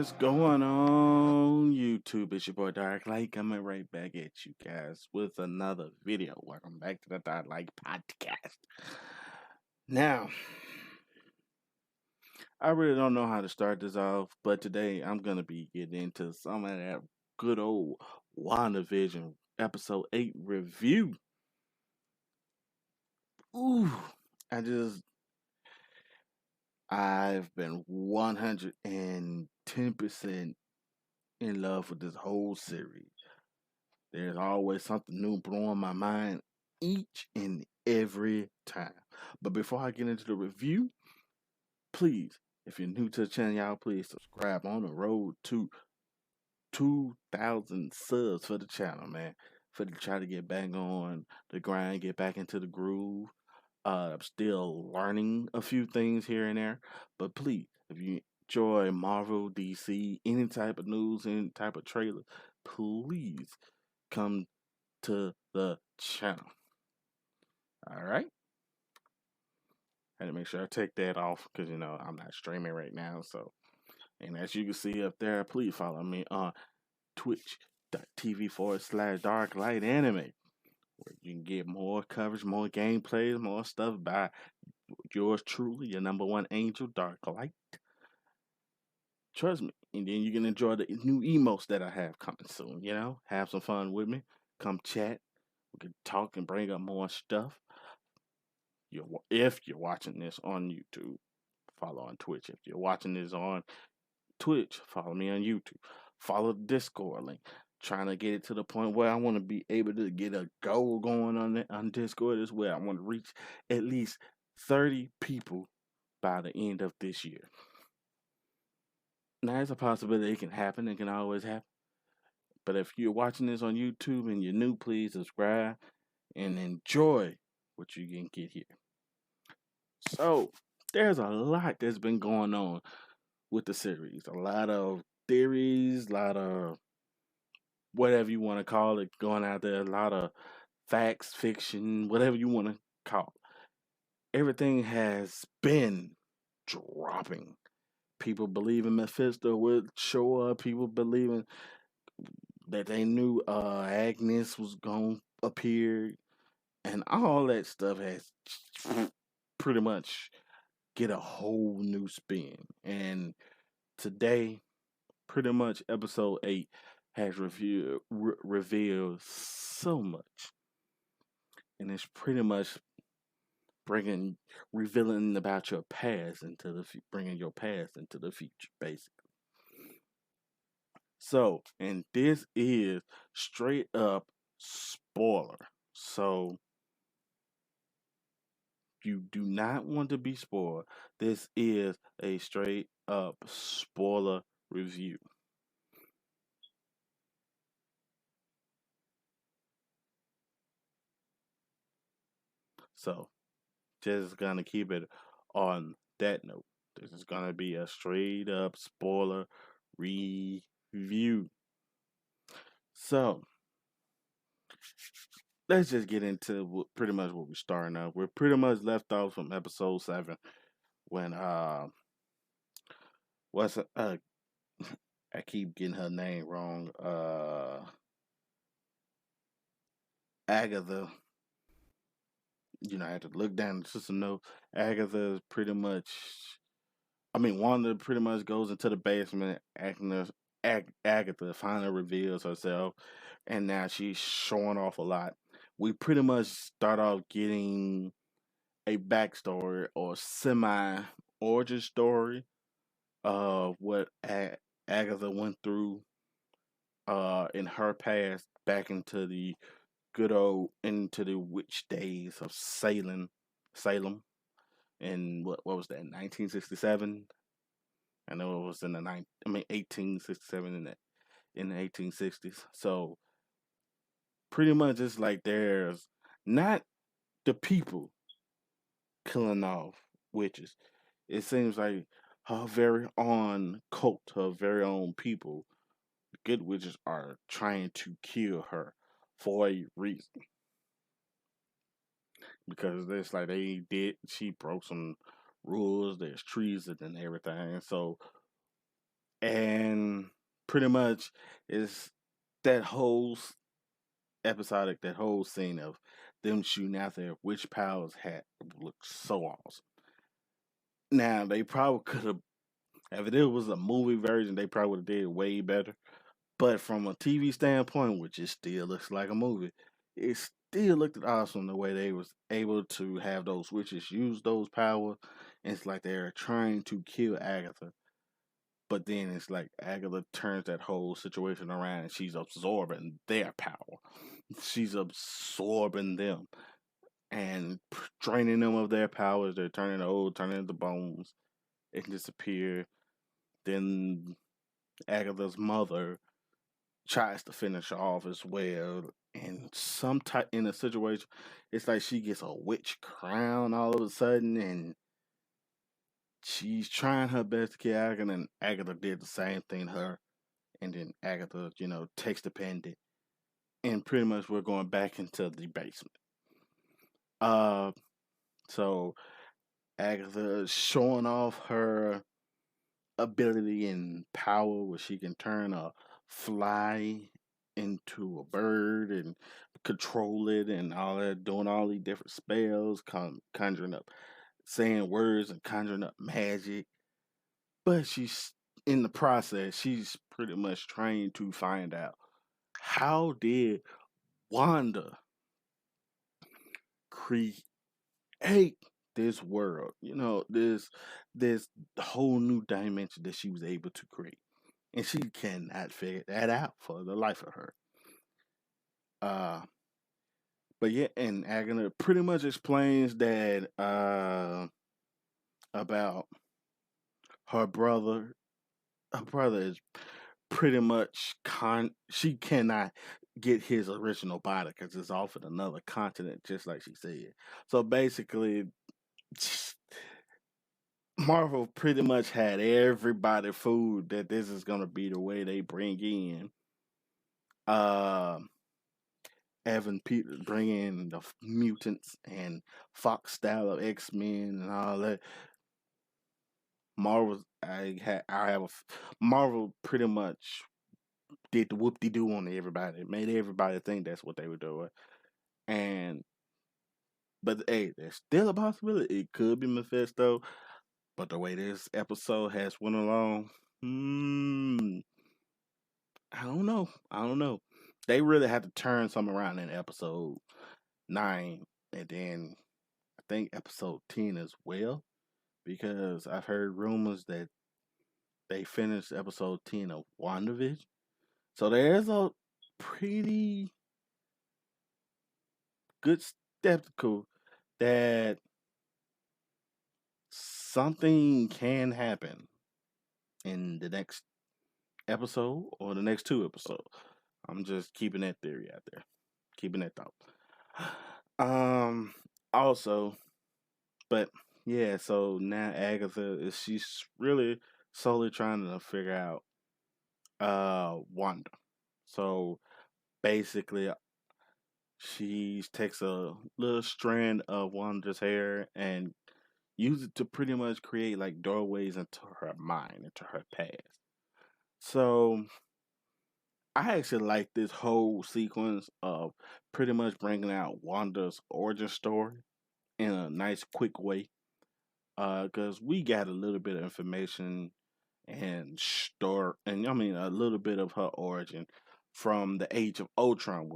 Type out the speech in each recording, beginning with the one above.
What's going on YouTube? It's your boy Dark Light coming right back at you guys with another video. Welcome back to the Dark Light podcast. Now, I really don't know how to start this off, but today I'm gonna be getting into some of that good old WandaVision episode 8 review. Ooh, I just I've been 110% in love with this whole series. There's always something new blowing my mind each and every time. But before I get into the review, please, if you're new to the channel, y'all please subscribe on the road to 2,000 subs for the channel, man. For to try to get back on the grind, get back into the groove. I'm still learning a few things here and there, but please, if you enjoy Marvel, DC, any type of news, any type of trailer, please come to the channel. All right. Had to make sure I take that off because I'm not streaming right now. So, and as you can see up there, please follow me on twitch.tv/Dark Light Anime, where you can get more coverage, more gameplays, more stuff by yours truly, your number one angel, Dark Light. Trust me. And then you can enjoy the new emotes that I have coming soon. Have some fun with me. Come chat. We can talk and bring up more stuff. If you're watching this on YouTube, follow on Twitch. If you're watching this on Twitch, follow me on YouTube. Follow the Discord link. Trying to get it to the point where I want to be able to get a goal going on Discord as well. I want to reach at least 30 people by the end of this year. Now, it's a possibility it can happen. It can always happen. But if you're watching this on YouTube and you're new, please subscribe and enjoy what you can get here. So, there's a lot that's been going on with the series. A lot of theories, a lot of whatever you want to call it going out there, a lot of facts, fiction, whatever you want to call it. Everything has been dropping. People believing Mephisto would show up. People believing that they knew Agnes was going to appear. And all that stuff has pretty much get a whole new spin. And today, pretty much episode 8 has revealed so much. And it's pretty much revealing about your past bringing your past into the future, basically. So, and this is straight up spoiler. So, you do not want to be spoiled. This is a straight up spoiler review. So, just gonna keep it on that note. This is gonna be a straight up spoiler review. So, let's just get into pretty much what we're starting off. We're pretty much left off from episode 7 when what's I keep getting her name wrong. Agatha. I had to look down just to know Agatha is pretty much. I mean, Wanda pretty much goes into the basement. Agatha finally reveals herself, and now she's showing off a lot. We pretty much start off getting a backstory or semi origin story of what Agatha went through in her past back into the into the witch days of Salem, and what was that, 1967? I know it was in the 1867 in the 1860s. So pretty much it's like there's not the people killing off witches. It seems like her very own cult, her very own people, the good witches, are trying to kill her for a reason. Because it's like she broke some rules, there's treason and everything. So and pretty much is that episodic, that whole scene of them shooting out their witch powers hat looked so awesome. Now they probably could have, if it was a movie version, they probably would have did it way better. But from a TV standpoint, which it still looks like a movie, it still looked awesome the way they was able to have those witches use those powers. And it's like they're trying to kill Agatha, but then it's like Agatha turns that whole situation around and she's absorbing their power. She's absorbing them and draining them of their powers. They're turning old, turning into bones. It can disappear. Then Agatha's mother tries to finish her off as well. And some type in a situation, it's like she gets a witch crown all of a sudden, and she's trying her best to kill Agatha, and Agatha did the same thing to her. And then Agatha, takes the pendant, and pretty much we're going back into the basement. Uh, so Agatha is showing off her ability and power where she can turn a fly into a bird and control it and all that, doing all these different spells, conjuring up, saying words and conjuring up magic. But she's in the process, she's pretty much trying to find out how did Wanda create this world, this whole new dimension that she was able to create. And she cannot figure that out for the life of her. Uh, but yeah, and Agatha pretty much explains that about her brother. Her brother is pretty much she cannot get his original body because it's off in another continent, just like she said. So basically, Marvel pretty much had everybody fooled that this is gonna be the way they bring in uh Evan Peters, bring in the mutants and Fox style of X-Men and all that. Marvel, Marvel pretty much did the whoop de doo on everybody. It made everybody think that's what they were doing. And but hey, there's still a possibility it could be Mephisto. But the way this episode has went along, I don't know. I don't know. They really had to turn something around in episode 9, and then I think episode 10 as well, because I've heard rumors that they finished episode 10 of WandaVision. So there's a pretty good skeptical that something can happen in the next episode or the next 2 episodes. I'm just keeping that theory out there, keeping that thought. Also, but yeah, so now Agatha she's really solely trying to figure out Wanda. So basically she takes a little strand of Wanda's hair and use it to pretty much create like doorways into her mind, into her past. So I actually like this whole sequence of pretty much bringing out Wanda's origin story in a nice, quick way. Because we got a little bit of information and story, and I mean a little bit of her origin from the Age of Ultron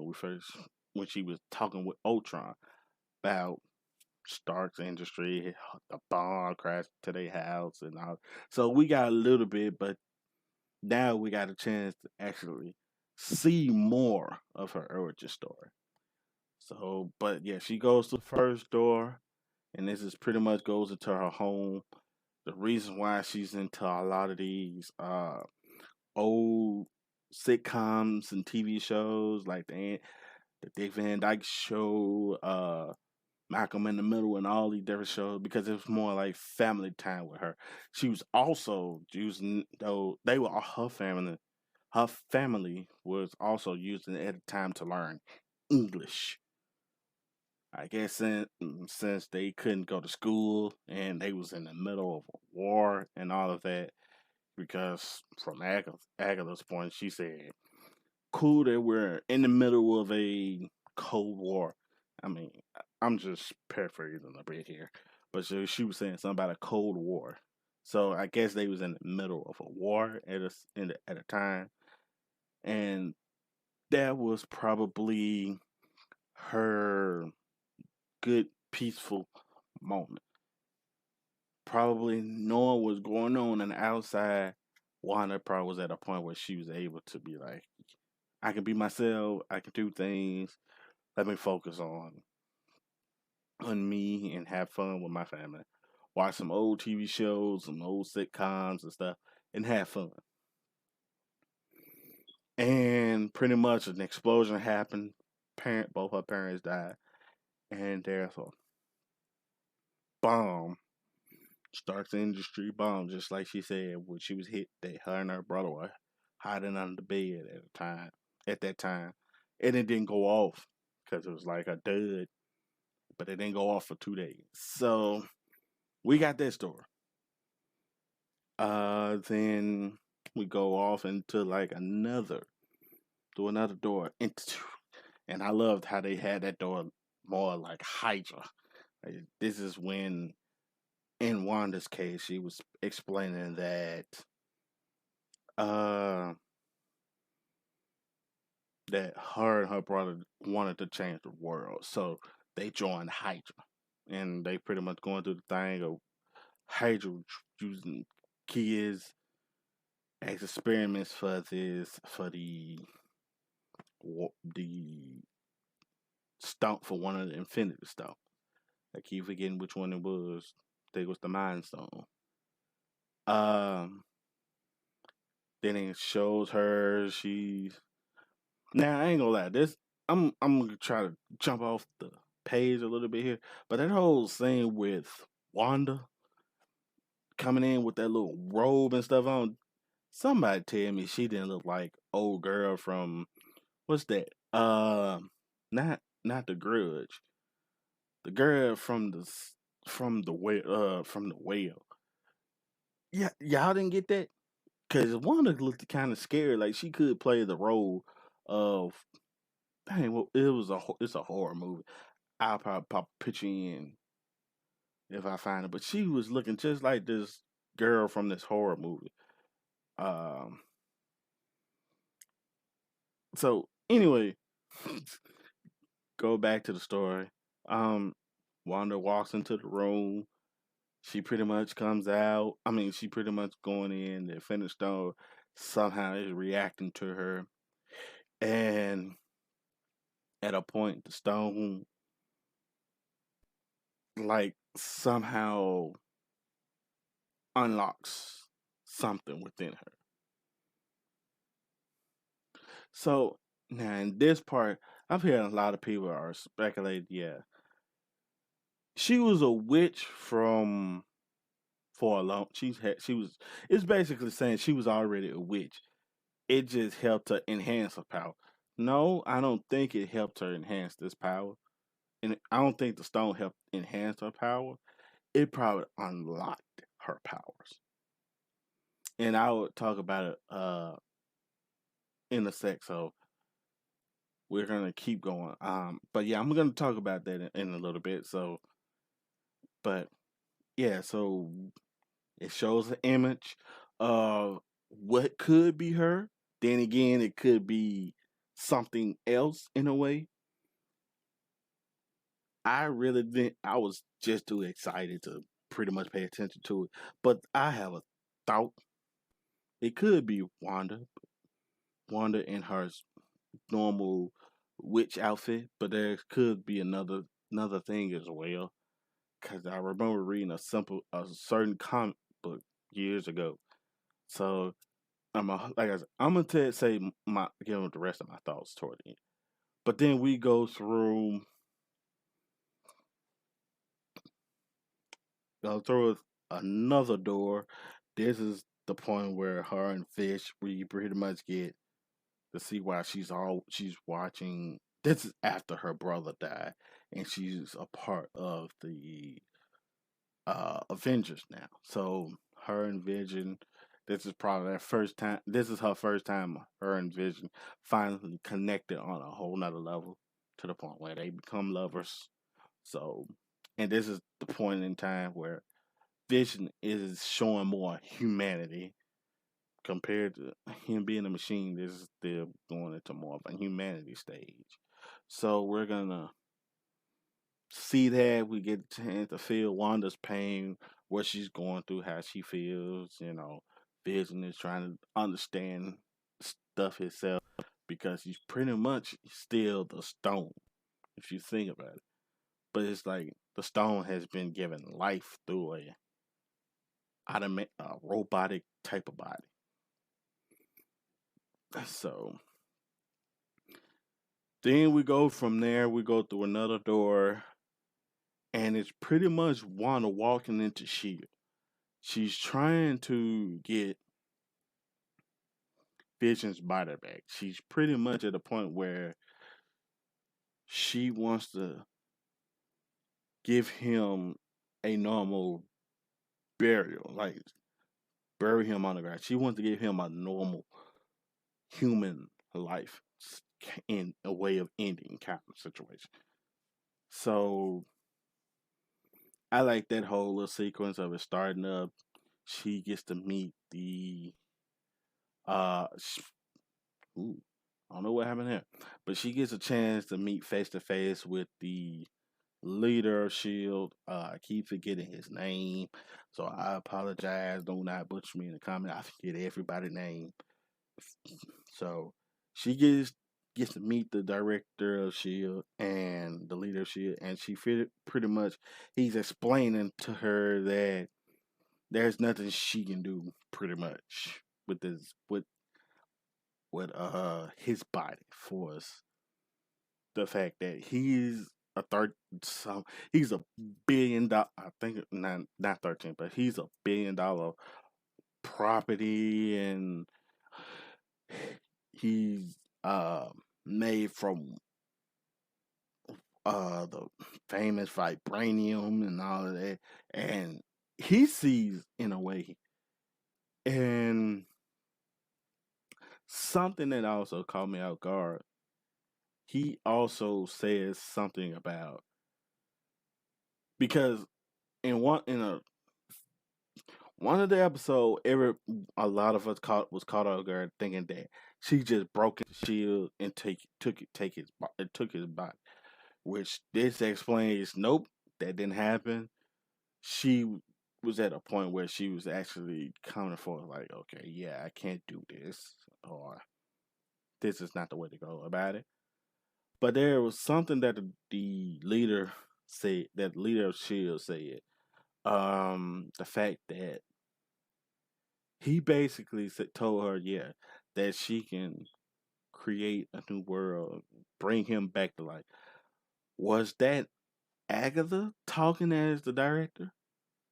when she was talking with Ultron about Stark's industry, the bomb crashed to their house, and all. So we got a little bit, but now we got a chance to actually see more of her origin story. So, but yeah, she goes to the first door, and this is pretty much goes into her home. The reason why she's into a lot of these old sitcoms and TV shows like the Dick Van Dyke Show, Malcolm in the Middle, and all these different shows because it was more like family time with her. She was also using though they were her family. Her family was also using it at the time to learn English. I guess since they couldn't go to school and they was in the middle of a war and all of that, because from Agatha's point, she said, "Cool that we're in the middle of a Cold War." I mean, I'm just paraphrasing a bit here, but she was saying something about a Cold War. So I guess they was in the middle of a war at a time, and that was probably her good peaceful moment. Probably knowing what's going on the outside, Wanda probably was at a point where she was able to be like, I can be myself, I can do things, let me focus on me and have fun with my family. Watch some old TV shows, some old sitcoms and stuff, and have fun. And pretty much an explosion happened. Both her parents died, and there's a bomb. Stark's Industry bomb, just like she said when she was hit. That her and her brother were hiding under the bed at the time. At that time, and it didn't go off because it was like a dud, but it didn't go off for 2 days. So we got that story. Then we go off into like another through another door into, and I loved how they had that door more like Hydra. Like, this is when, in Wanda's case, she was explaining that uh that her and her brother wanted to change the world, so they joined Hydra, and they pretty much going through the thing of Hydra using kids as experiments for the stump for one of the Infinity Stones. I keep forgetting which one it was. I think it was the Mind Stone. Um, then it shows her she's now. I ain't gonna lie. I'm gonna try to jump off the page a little bit here, but that whole scene with Wanda coming in with that little robe and stuff on. Somebody tell me she didn't look like old girl from what's that? Not the Grudge. The girl from the whale. Yeah, y'all didn't get that because Wanda looked kind of scared, like she could play the role of. Dang, well, it's a horror movie. I'll probably pop a picture in if I find it, but she was looking just like this girl from this horror movie. Um, so anyway, go back to the story. Um, Wanda walks into the room. She pretty much comes out. I mean, she pretty much going in. The finished stone somehow is reacting to her, and at a point, the stone like somehow unlocks something within her. So now in this part, I've heard a lot of people are speculating. Yeah, she was a witch from for a long. She was. It's basically saying she was already a witch. It just helped her enhance her power. No, I don't think it helped her enhance this power, and I don't think the stone helped enhance her power. It probably unlocked her powers, and I would talk about it in a sec. So we're gonna keep going. But yeah, I'm gonna talk about that in a little bit. So, but yeah, so it shows an image of what could be her. Then again, it could be something else in a way. I really didn't. I was just too excited to pretty much pay attention to it. But I have a thought. It could be Wanda in her normal witch outfit, but there could be another thing as well. Cause I remember reading a certain comic book years ago. So like I said, I'm gonna say my give the rest of my thoughts toward the end. But then we go through another door. This is the point where her and Fish we pretty much get to see why she's watching. This is after her brother died, and she's a part of the Avengers now. So her and Vision. This is probably that first time. This is her first time. Her and Vision finally connected on a whole nother level to the point where they become lovers. So, and this is the point in time where Vision is showing more humanity compared to him being a machine. This is still going into more of a humanity stage. So we're gonna see that. We get a chance to feel Wanda's pain, what she's going through, how she feels. Vision is trying to understand stuff himself because he's pretty much still the stone, if you think about it. But it's like the stone has been given life through a robotic type of body. So then we go from there. We go through another door, and it's pretty much Wanda walking into Shield. She's trying to get Vision's body back. She's pretty much at a point where she wants to give him a normal burial, like bury him on the ground. She wants to give him a normal human life in a way of ending kind of situation. So I like that whole little sequence of it starting up. She gets to meet the uh ooh, I don't know what happened here, but she gets a chance to meet face to face with the leader of Shield. I keep forgetting his name, so I apologize. Do not butcher me in the comment. I forget everybody's name. So she gets to meet the director of Shield and the leader of Shield, and she pretty much he's explaining to her that there's nothing she can do pretty much with this with his body for us. The fact that he's a third some he's $1 billion, I think not 13, but he's $1 billion property, and he's made from the famous vibranium and all of that, and he sees in a way. And something that also caught me out guard, he also says something about, because in a one of the episode, a lot of us was caught off guard thinking that she just broke his shield and took his body, which this explains. Nope, that didn't happen. She was at a point where she was actually coming for, like, okay, yeah, I can't do this, or this is not the way to go about it. But there was something that the leader said, that leader of Shield said. The fact that he basically told her, yeah, that she can create a new world, bring him back to life. Was that Agatha talking as the director,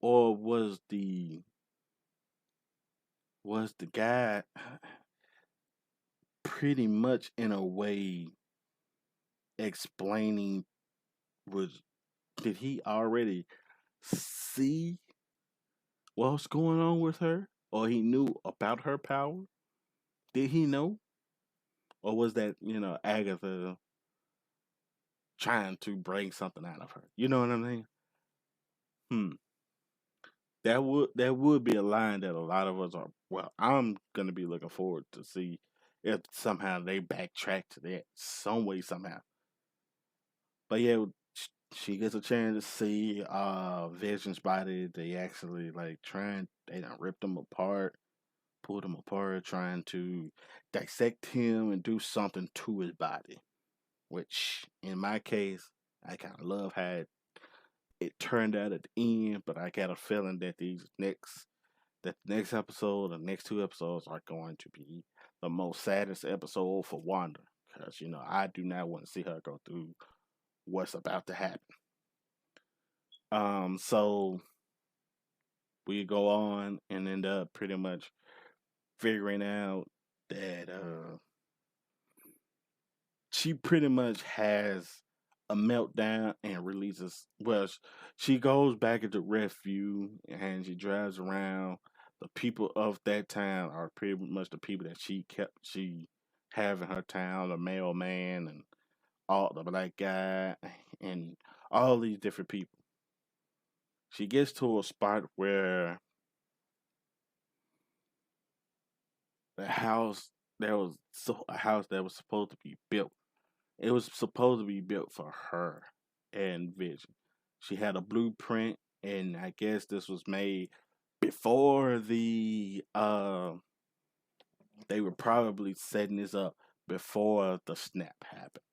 or was the guy pretty much in a way explaining? Was Did he already see what's going on with her, or he knew about her power? Did he know, or was that Agatha trying to bring something out of her? You know what I mean? Hmm. That would be a line that a lot of us are. Well, I'm gonna be looking forward to see if somehow they backtrack to that some way somehow. But yeah, she gets a chance to see Vision's body. They actually like they done ripped him apart, pulled him apart, trying to dissect him and do something to his body. Which in my case, I kind of love how it turned out at the end, but I got a feeling that the next episode, the next two episodes are going to be the most saddest episode for Wanda, because I do not want to see her go through what's about to happen. So we go on and end up pretty much figuring out that she pretty much has a meltdown and releases. Well, she goes back into refuge and she drives around the people of that town are pretty much the people that she have in her town, the mailman and all the black guy and all these different people. She gets to a spot where the house a house that was supposed to be built. It was supposed to be built for her and Vision. She had a blueprint, and I guess this was made before they were probably setting this up before the snap happened,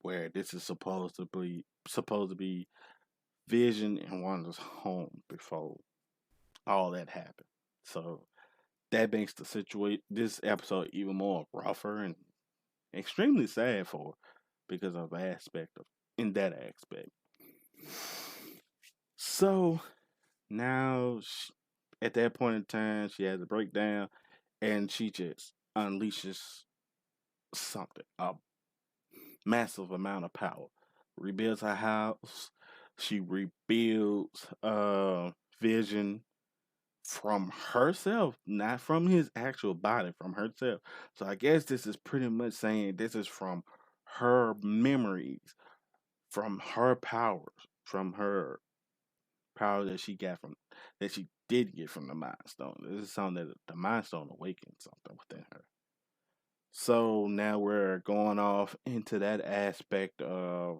where this is supposed to be Vision and Wanda's home before all that happened. So that makes the situation this episode even more rougher and extremely sad for her because of the aspect of in that aspect. So now at that point in time, she has a breakdown and she just unleashes something, a massive amount of power. Rebuilds her house. She rebuilds Vision from herself, not from his actual body, from herself. So I guess this is pretty much saying this is from her memories, from her powers, from her power that she got from that she did get from the Mind Stone. This is something that the Mind Stone awakened something within her. So now we're going off into that aspect of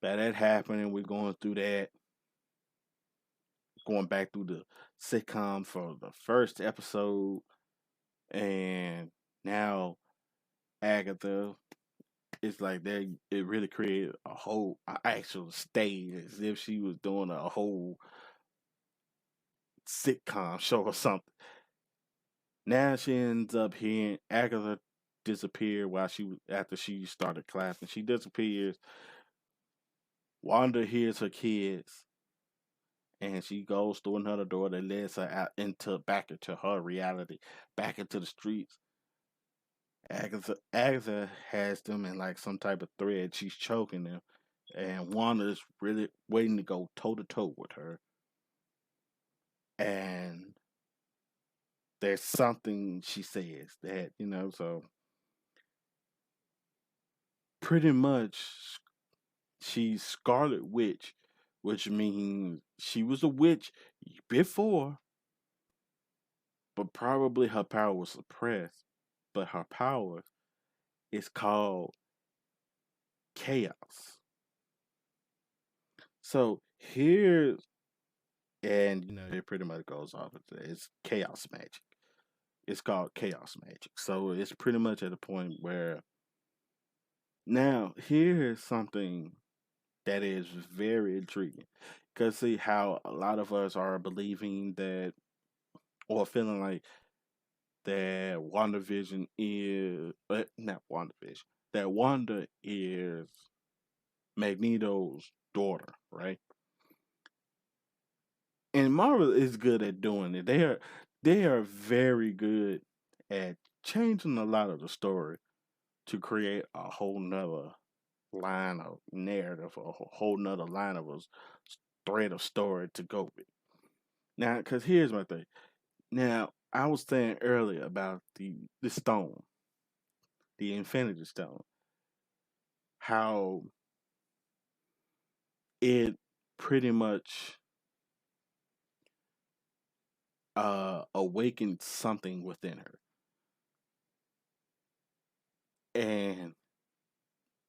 that happening. We're going through that, going back through the sitcom for the first episode, and now Agatha. It's like they it really created a whole actual stage as if she was doing a whole sitcom show or something. Now she ends up hearing Agatha disappear while after she started clapping. She disappears. Wanda hears her kids, and she goes through another door that leads her out into back into her reality, back into the streets. Agatha has them in like some type of thread. She's choking them, and Wanda is really waiting to go toe to toe with her. And there's something she says that so pretty much she's Scarlet Witch, which means she was a witch before, but probably her power was suppressed. But her power is called chaos. So here's and it pretty much goes off of it's chaos magic. It's called chaos magic. So it's pretty much at a point where now here's something that is very intriguing. Because see how a lot of us are believing that or feeling like that WandaVision is not WandaVision. That Wanda is Magneto's daughter, right? And Marvel is good at doing it. They are very good at changing a lot of the story to create a whole nother line of narrative, a whole nother line of a thread of story to go with. Now, because here's my thing. Now, I was saying earlier about the stone, the Infinity Stone, how it pretty much awakened something within her. And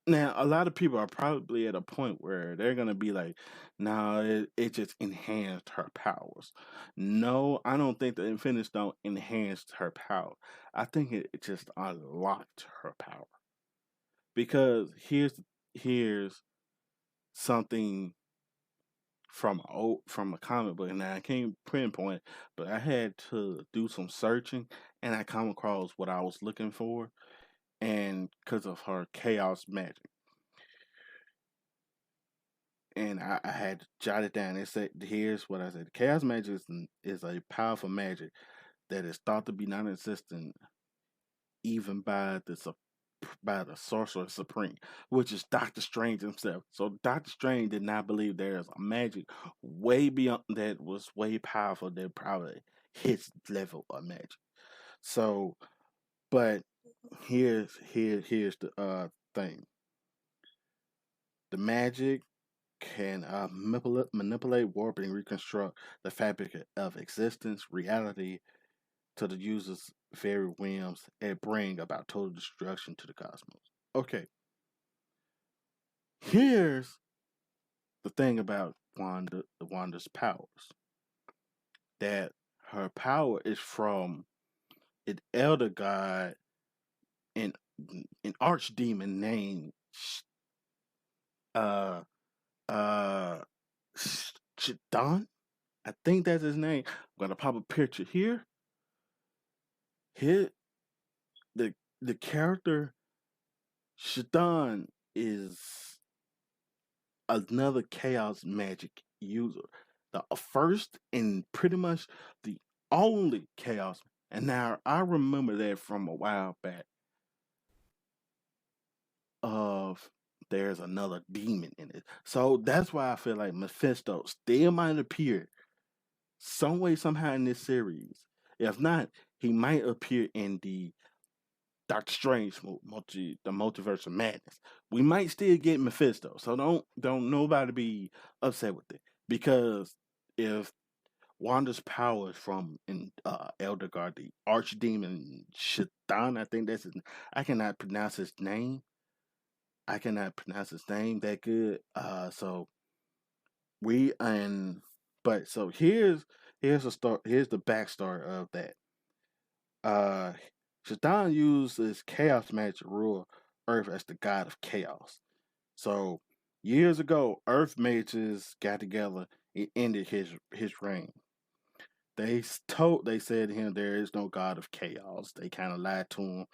now a lot of people are probably at a point where they're gonna be like, "No, it just enhanced her powers." No, I don't think the Infinity Stone enhanced her power. I think it just unlocked her power because here's something from a comic book, and I can't pinpoint, but I had to do some searching, and I come across what I was looking for, and because of her chaos magic, and I had to jot it down. It said, "Here's what I said: chaos magic is a powerful magic that is thought to be non-existent even by the by the Sorcerer Supreme, which is Doctor Strange himself. So Doctor Strange did not believe there's a magic way beyond that was way powerful than probably his level of magic. So, but here's the thing: the magic can manipulate, warp, and reconstruct the fabric of existence, reality to the user's very whims, and bring about total destruction to the cosmos. Okay, here's the thing about Wanda's powers: that her power is from an elder god and an archdemon named uh uh Shadon. I think that's his name. I'm gonna pop a picture here. Here the the character Shadon is another chaos magic user. The first and pretty much the only chaos. And now I remember that from a while back of there's another demon in it. So that's why I feel like Mephisto still might appear some way, somehow in this series. If not, he might appear in the Doctor Strange the multiverse of madness. We might still get Mephisto, so don't nobody be upset with it because if Wanda's power is from in Elder God, the Archdemon Shaitan, I think that's his. I cannot pronounce his name. I cannot pronounce his name that good. So we and but so here's the start. Here's the backstory of that. Uh, Shaitan uses chaos magic to rule Earth as the god of chaos. So years ago, Earth mages got together and ended his reign. They said to him there is no god of chaos. They kind of lied to him,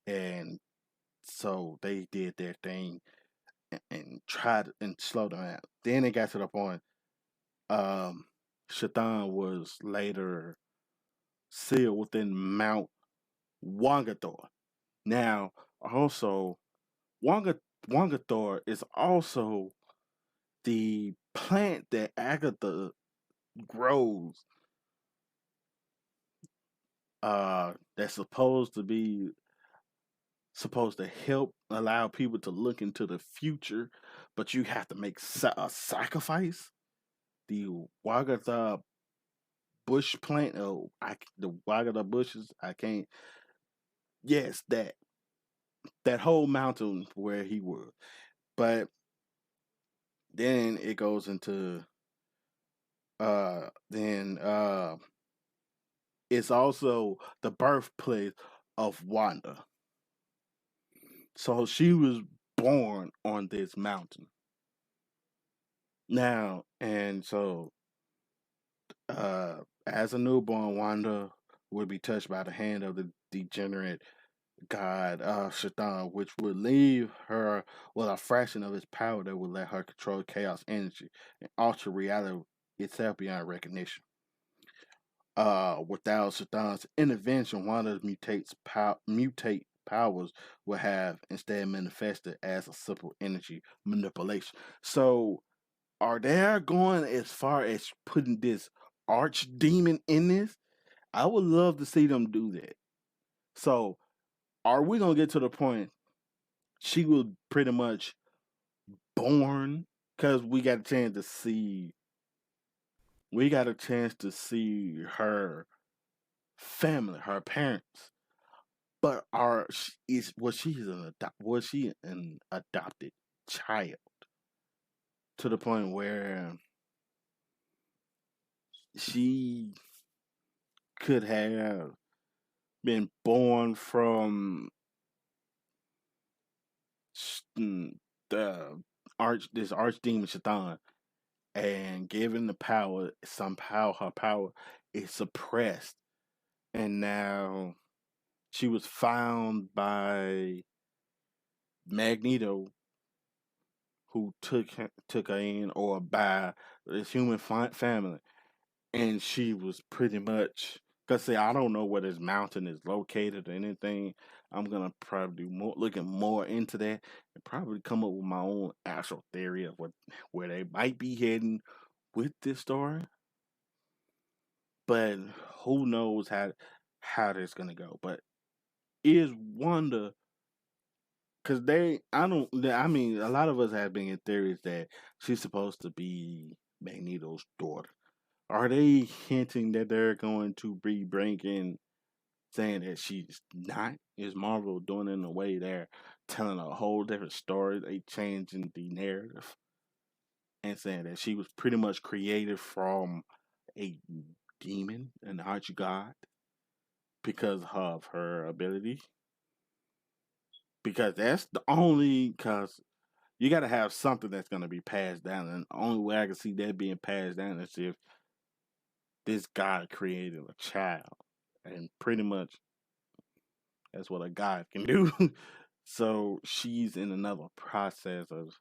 and so they did their thing and tried and slowed them out. Then it got to the point. Um, Shaitan was later sealed within Mount Wangathor. Now, also, Wanga Wangathor is also the plant that Agatha grows. That's supposed to help allow people to look into the future, but you have to make a sacrifice. The Wagatha bush plant, the Wagatha bushes. I can't. Yes, that whole mountain where he was, but then it goes into then it's also the birthplace of Wanda. So she was born on this mountain. Now, and so as a newborn, Wanda would be touched by the hand of the degenerate god Shaitan, which would leave her with a fraction of his power that would let her control chaos energy and alter reality itself beyond recognition. Without Shaitan's intervention, Wanda's mutate powers will have instead manifested as a simple energy manipulation. So, are they going as far as putting this archdemon in this? I would love to see them do that. So, are we gonna get to the point she was pretty much born? Because we got a chance to see her family, her parents. But was she an adopted child to the point where she could have been born from the this archdemon Shaitan and given the power, somehow her power is suppressed, and now she was found by Magneto, who took her in, or by this human family, and she was pretty much. Cause see, I don't know where this mountain is located or anything. I'm gonna probably do more, looking more into that, and probably come up with my own actual theory of what where they might be heading with this story. But who knows how this gonna go? But is Wanda? Cause I don't, I mean, a lot of us have been in theories that she's supposed to be Magneto's daughter. Are they hinting that they're going to be bringing, saying that she's not? Is Marvel doing it in a way they're telling a whole different story? They changing the narrative and saying that she was pretty much created from a demon, an arch god, because of her ability. Because that's the only, because you got to have something that's going to be passed down. And the only way I can see that being passed down is if this god created a child. And pretty much that's what a god can do. So she's in another process of,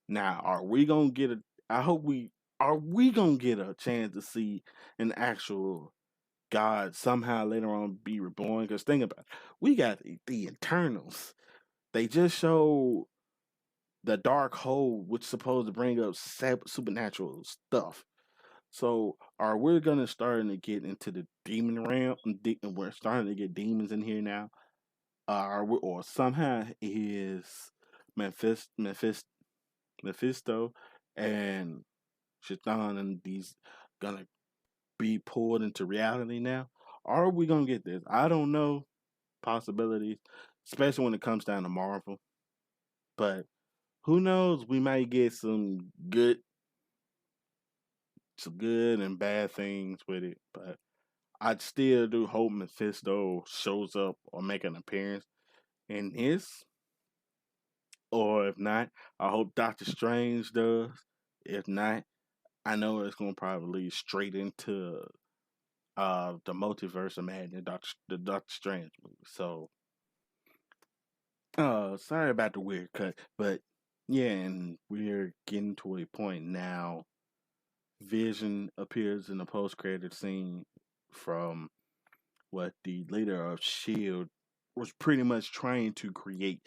now, are we going to get a, I hope we, are we going to get a chance to see an actual god somehow later on be reborn? Because think about it, we got the Eternals. They just showed the dark hole, which is supposed to bring up supernatural stuff. So, are we gonna starting to get into the demon realm? And we're starting to get demons in here now. Are we, or somehow is Memphis, Memphis, Mephisto and Shaitan and these gonna be pulled into reality now? Are we gonna get this? I don't know. Possibilities, especially when it comes down to Marvel. But who knows? We might get some good and bad things with it. But I still do hope Mephisto shows up or make an appearance in this. Or if not, I hope Doctor Strange does. If not, I know it's gonna probably lead straight into the multiverse of madness, the Doctor Strange movie. So sorry about the weird cut, but yeah, and we're getting to a point now. Vision appears in the post-credit scene from what the leader of Shield was pretty much trying to create.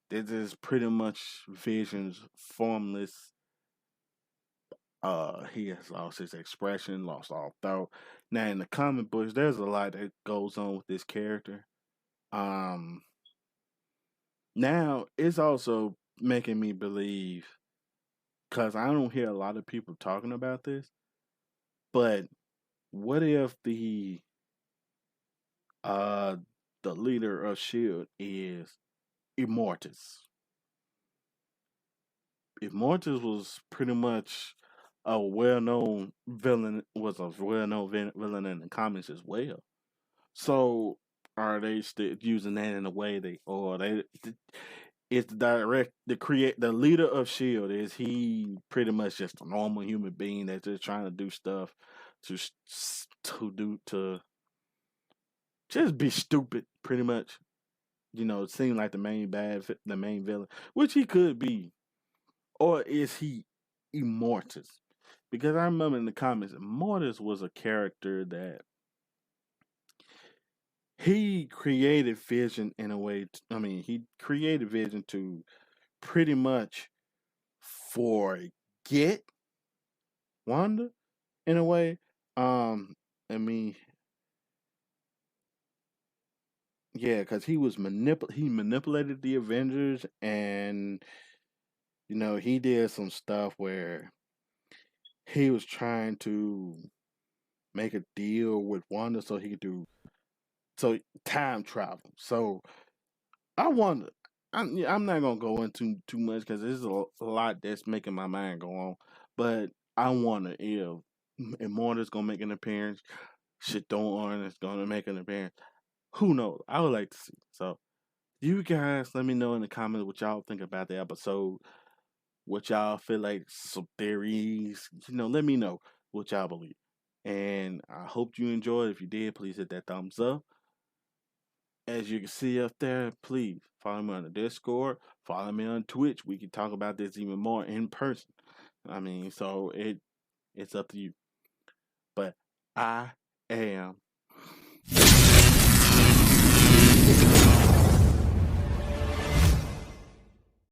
This is pretty much Vision's formless. He has lost his expression, lost all thought. Now in the comic books, there's a lot that goes on with this character. Um, Now it's also making me believe, because I don't hear a lot of people talking about this. But what if uh the leader of Shield is Immortus? Immortus was pretty much a well-known villain. Was a well-known villain in the comics as well. So are they still using that in a way they, or they? Is the direct the create the leader of Shield, is he pretty much just a normal human being that's just trying to do stuff to to just be stupid, pretty much? It seemed like the main villain, which he could be, or is he Immortus? Because I remember in the comics, Immortus was a character that he created Vision in a way. He created Vision to pretty much forget Wanda in a way. I mean, yeah, because he manipulated the Avengers, and he did some stuff where he was trying to make a deal with Wanda so he could do time travel. So I wonder. I'm not gonna go into too much because there's a lot that's making my mind go on. But I wonder if Immortus gonna make an appearance. Shit is gonna make an appearance. Who knows? I would like to see. So you guys, let me know in the comments what y'all think about the episode. What y'all feel like, some theories. Let me know what y'all believe. And I hope you enjoyed. If you did, please hit that thumbs up. As you can see up there, please follow me on the Discord. Follow me on Twitch. We can talk about this even more in person. So it's up to you. But I am